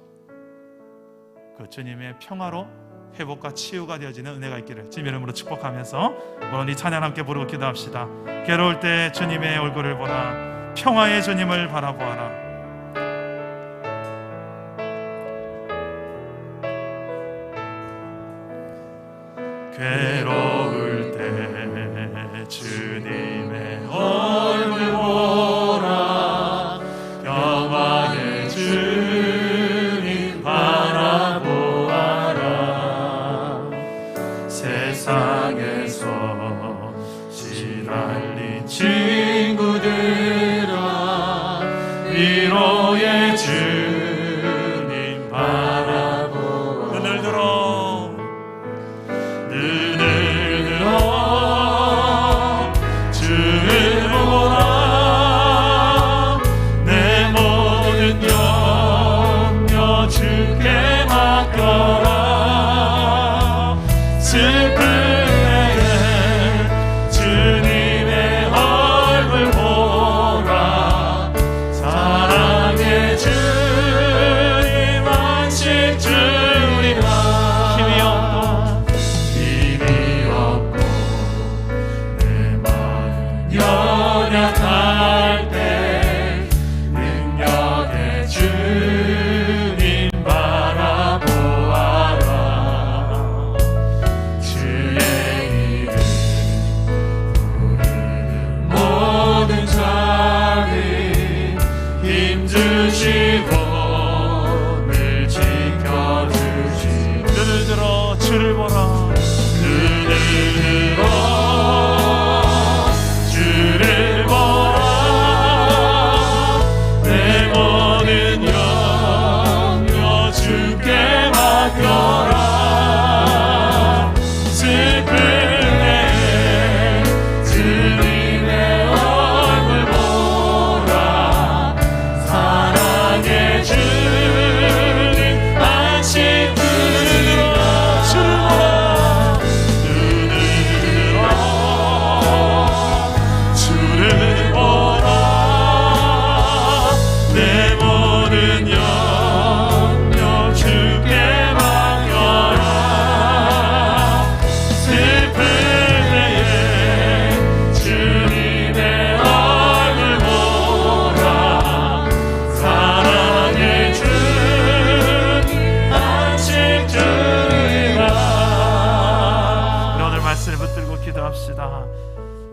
그 주님의 평화로 회복과 치유가 되어지는 은혜가 있기를 주님 이름으로 축복하면서 오늘 이 찬양 함께 부르고 기도합시다. 괴로울 때 주님의 얼굴을 보라. 평화의 주님을 바라보아라. 괴로울 때 주님의 얼굴 보라. 평화의 주님 바라보아라. 세상에서 시달린 친구들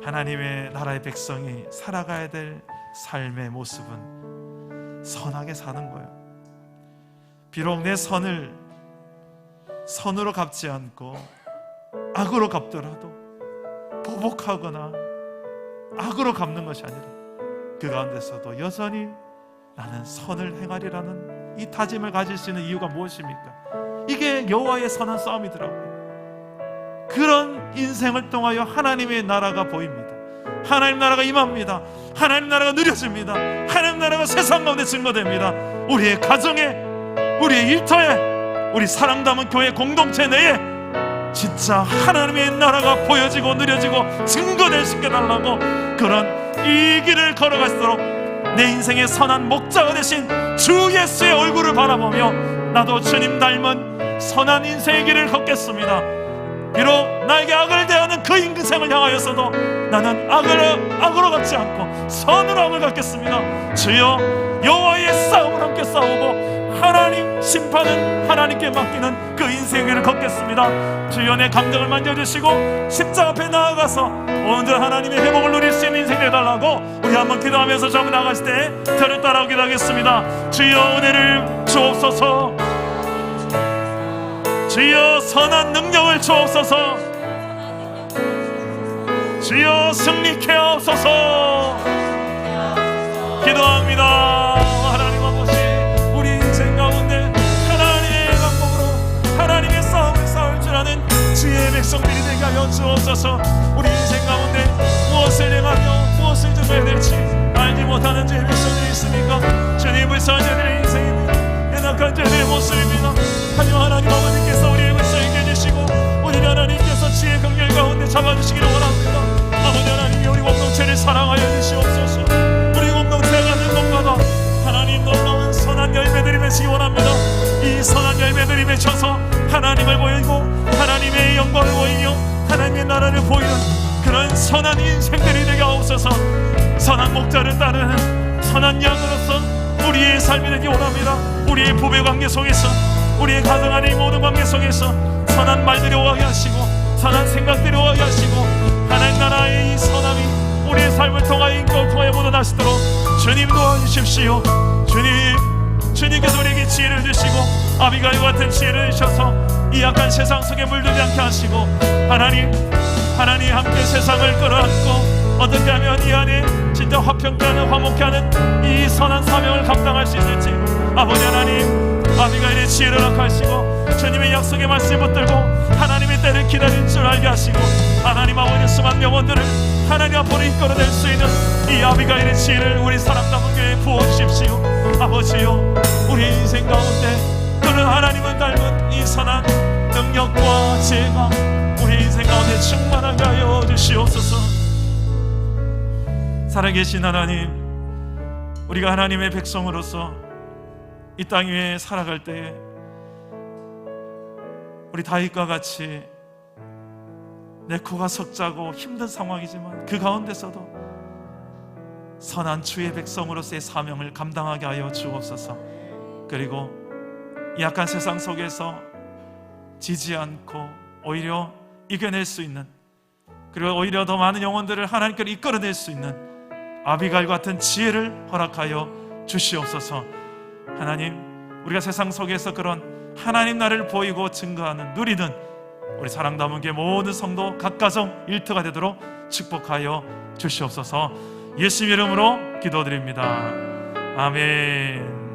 하나님의 나라의 백성이 살아가야 될 삶의 모습은 선하게 사는 거예요. 비록 내 선을 선으로 갚지 않고 악으로 갚더라도 보복하거나 악으로 갚는 것이 아니라 그 가운데서도 여전히 나는 선을 행하리라는 이 다짐을 가질 수 있는 이유가 무엇입니까? 이게 여호와의 선한 싸움이더라고요. 그런 인생을 통하여 하나님의 나라가 보입니다. 하나님 나라가 임합니다. 하나님 나라가 누려집니다. 하나님 나라가 세상 가운데 증거됩니다. 우리의 가정에, 우리의 일터에, 우리 사랑 담은 교회 공동체 내에 진짜 하나님의 나라가 보여지고 누려지고 증거될 수 있게 달라고, 그런 이 길을 걸어갈수록 내 인생의 선한 목자가 되신 주 예수의 얼굴을 바라보며 나도 주님 닮은 선한 인생의 길을 걷겠습니다. 비록 나에게 악을 대하는 그 인생을 향하여서도 나는 악으로 갚지 않고 선으로 악을 갚겠습니다. 주여, 여호와의 싸움을 함께 싸우고 하나님 심판은 하나님께 맡기는 그 인생의 길을 걷겠습니다. 주여, 내 감정을 만져주시고 십자가 앞에 나아가서 온전한 하나님의 회복을 누릴 수 있는 인생 되달라고 우리 한번 기도하면서 전부 나가실 때 저를 따라오기도 하겠습니다. 주여, 은혜를 주옵소서. 주여, 선한 능력을 주옵소서. 주여, 승리케 하옵소서. 기도합니다. 하나님 아버지, 우리 인생 가운데 하나님의 방법으로 하나님의 싸움을 싸울 줄 아는 주의 백성들이 되게 하여 주옵소서. 우리 인생 가운데 무엇을 행하며 무엇을 준비해야 될지 알지 못하는 주의 백성들이 있습니까? 주님, 불쌍한 자들의 인생입니다. 연약한 자들의 모습입니다. 하지만 하나님 아버지께서 우리의 백성에게 해주시고 우리 하나님께서 지혜 긍휼 가운데 잡아주시기를 원합니다. 아버지 하나님이 우리 공동체를 사랑하여 주시옵소서. 우리 공동체가 가는 곳마다 하나님 놀라운 선한 열매들이 맺히기 원합니다. 이 선한 열매들이 맺혀서 하나님을 보이고 하나님의 영광을 보이며 하나님의 나라를 보이는 그런 선한 인생들이 되게 하옵소서. 선한 목자를 따르는 선한 양으로서 우리의 삶이 되기 원합니다. 우리의 부부 관계 속에서, 우리의 가정 안의 모든 관계 속에서 선한 말들이 오가게 하시고 선한 생각들이 오가게 하시고 하나님 나라의 이 선함이 우리의 삶을 통하여 인격을 통하여 묻어나시도록 주님 도와주십시오. 주님께서 우리에게 지혜를 주시고 아비가일 같은 지혜를 주셔서 이 약한 세상 속에 물들지 않게 하시고 하나님 함께 세상을 끌어안고 어떻게 하면 이 안에 진짜 화평케 하는, 화목케 하는 이 선한 사명을 감당할 수 있을지 아버지 하나님, 아비가일의 지혜를 허락하시고 주님의 약속의 말씀을 붙들고 하나님의 때를 기다릴 줄 알게 하시고 하나님 아버지의 수많은 영혼들을 하나님 앞으로 이끌어낼 수 있는 이 아비가일의 지혜를 우리 사랑 남은 교회에 부어주십시오. 아버지요, 우리 인생 가운데 그런 하나님을 닮은 이 선한 능력과 지혜가 우리 인생 가운데 충만하게 하여 주시옵소서. 살아계신 하나님, 우리가 하나님의 백성으로서 이 땅 위에 살아갈 때에 우리 다윗과 같이 내 코가 석자고 힘든 상황이지만 그 가운데서도 선한 주의 백성으로서의 사명을 감당하게 하여 주옵소서. 그리고 이 약한 세상 속에서 지지 않고 오히려 이겨낼 수 있는, 그리고 오히려 더 많은 영혼들을 하나님께로 이끌어낼 수 있는 아비가일 같은 지혜를 허락하여 주시옵소서. 하나님, 우리가 세상 속에서 그런 하나님 나라를 보이고 증거하는, 누리는 우리 사랑 담은 교회 모든 성도 각 가정 일터가 되도록 축복하여 주시옵소서. 예수님 이름으로 기도드립니다. 아멘.